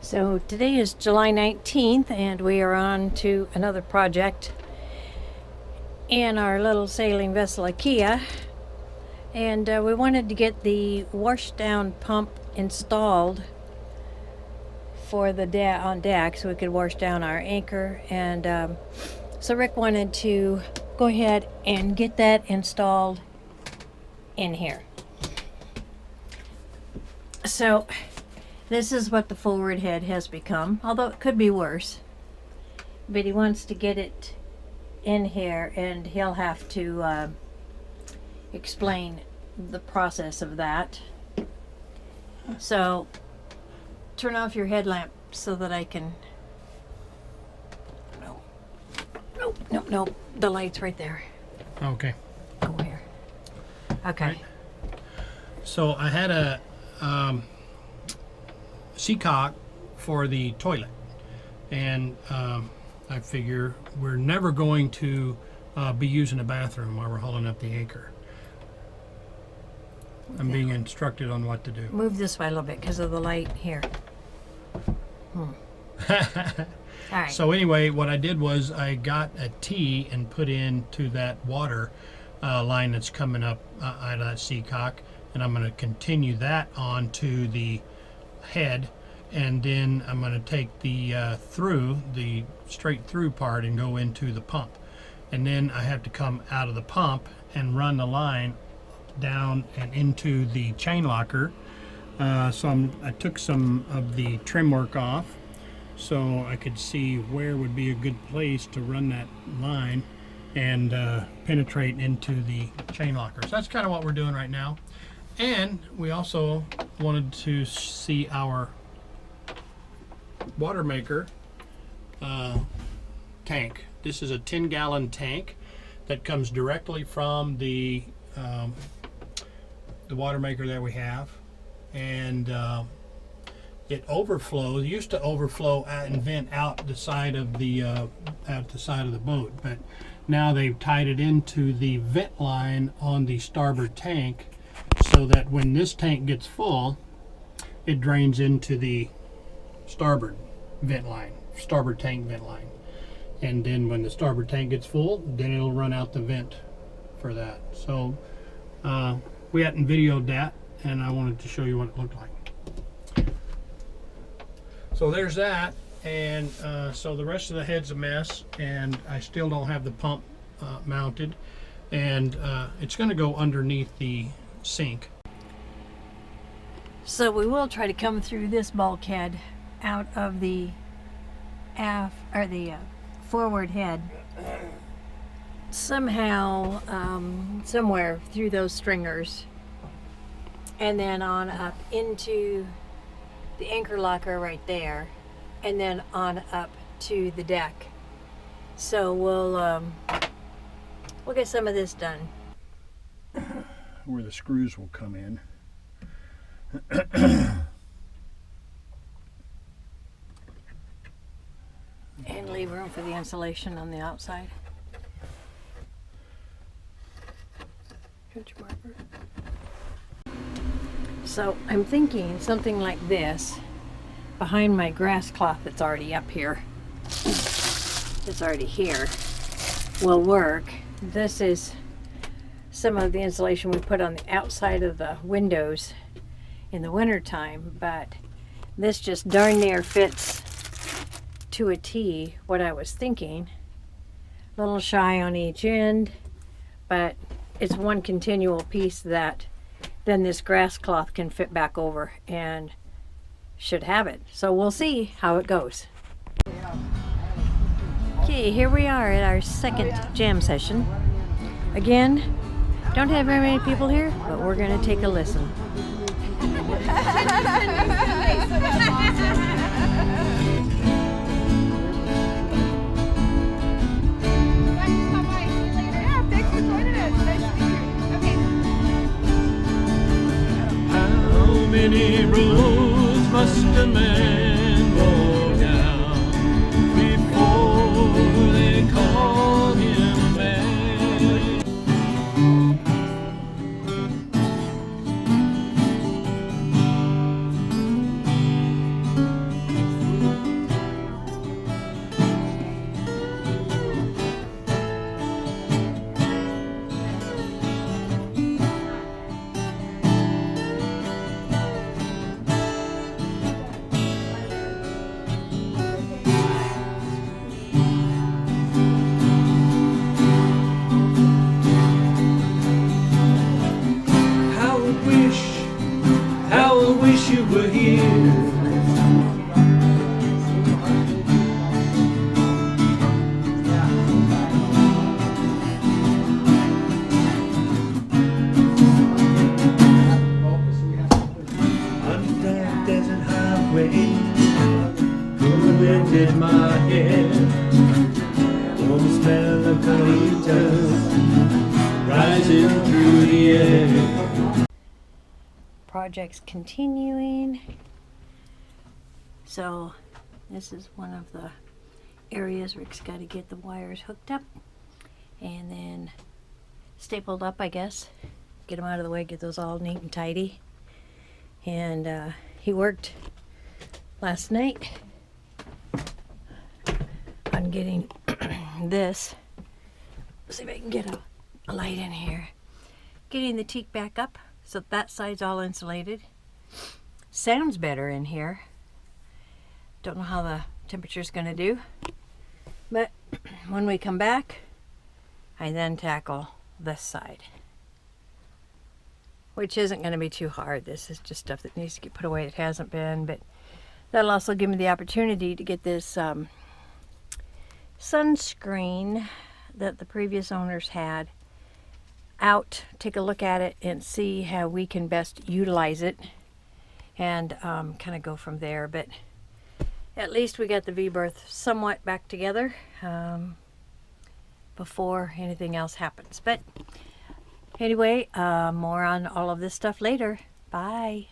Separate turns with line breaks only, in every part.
So today is July 19th and we are on to another project in our little sailing vessel IKEA, and we wanted to get the washdown pump installed for the on deck so we could wash down our anchor, and so Rick wanted to go ahead and get that installed in here. So this is what the forward head has become, although it could be worse. But he wants to get it in here, and he'll have to explain the process of that. So turn off your headlamp so that I can... No, the light's right there.
Okay.
Over here. Okay.
Right. So I had a seacock for the toilet, and I figure we're never going to be using a bathroom while we're hauling up the anchor. I'm being instructed on what to do.
Move this way a little bit because of the light here. All right.
So anyway, what I did was I got a T and put into that water line that's coming up out of that seacock, and I'm going to continue that on to the head, and then I'm going to take the straight through part and go into the pump, and then I have to come out of the pump and run the line down and into the chain locker. So I took some of the trim work off so I could see where would be a good place to run that line and penetrate into the chain locker. So that's kind of what we're doing right now. And we also wanted to see our water maker tank. This is a 10-gallon tank that comes directly from the water maker that we have, and it overflows. It used to overflow and vent out the side of the boat, but now they've tied it into the vent line on the starboard tank, so that when this tank gets full, it drains into the starboard tank vent line, and then when the starboard tank gets full, then it'll run out the vent for that. So we hadn't videoed that, and I wanted to show you what it looked like. So there's that, and so the rest of the head's a mess, and I still don't have the pump mounted, and it's going to go underneath the sink.
So we will try to come through this bulkhead out of the forward head somehow, somewhere through those stringers, and then on up into the anchor locker right there, and then on up to the deck. So we'll get some of this done.
Where the screws will come in.
And leave room for the insulation on the outside. Marker. So I'm thinking something like this behind my grass cloth that's already up here. It's already here. Will work. This is some of the insulation we put on the outside of the windows in the winter time, but this just darn near fits to a T what I was thinking. A little shy on each end, but it's one continual piece that then this grass cloth can fit back over and should have it. So we'll see how it goes. Okay, here we are at our second jam session. Again, don't have very many people here, but we're going to take a listen.
How many roads must a man go down before they call him a man?
way, wind in my hair, warm smell of colitas rising through the air.
Project's continuing. So this is one of the areas Rick's got to get the wires hooked up and then stapled up, I guess. Get them out of the way, get those all neat and tidy. And he worked last night on getting this. See if I can get a light in here. Getting the teak back up so that side's all insulated. Sounds better in here. Don't know how the temperature's gonna do. But when we come back, I then tackle this side, which isn't going to be too hard. This is just stuff that needs to get put away. It hasn't been, but that'll also give me the opportunity to get this sunscreen that the previous owners had out, take a look at it and see how we can best utilize it, and kind of go from there. But at least we got the V-berth somewhat back together before anything else happens. But anyway, more on all of this stuff later. Bye.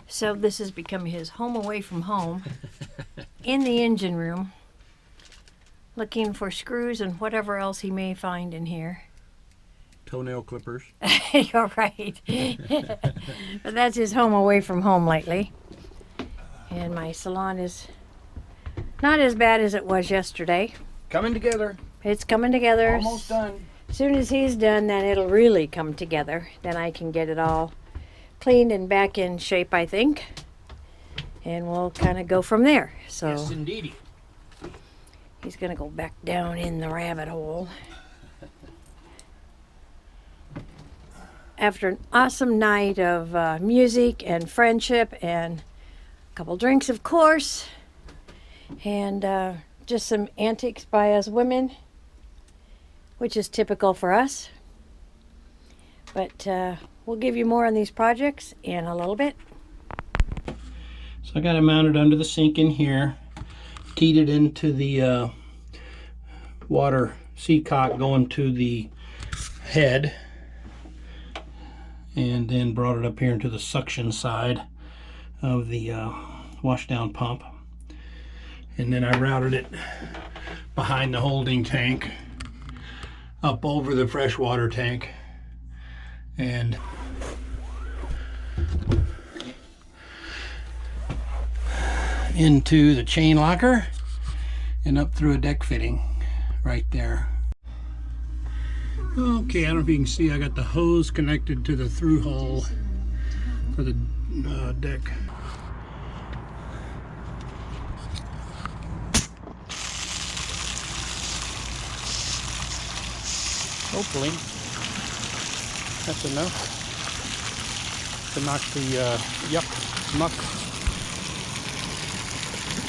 So this has become his home away from home. In the engine room, looking for screws and whatever else he may find in here.
Toenail clippers.
You're right. But that's his home away from home lately. And my salon is not as bad as it was yesterday.
Coming together.
It's coming together.
Almost done.
As soon as he's done, then it'll really come together. Then I can get it all cleaned and back in shape, I think. And we'll kind of go from there. So
Yes, indeedy.
he's going to go back down in the rabbit hole. After an awesome night of music and friendship and a couple drinks, of course, and just some antics by us women, which is typical for us. But we'll give you more on these projects in a little bit.
So I got it mounted under the sink in here, keyed it into the water seacock going to the head, and then brought it up here into the suction side of the washdown pump. And then I routed it behind the holding tank, up over the freshwater tank, and into the chain locker, and up through a deck fitting right there. Okay, I don't know if you can see, I got the hose connected to the through hole for the deck. Hopefully that's enough to knock the yuck muck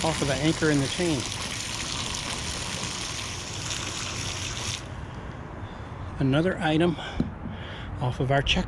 off of the anchor in the chain. Another item off of our check.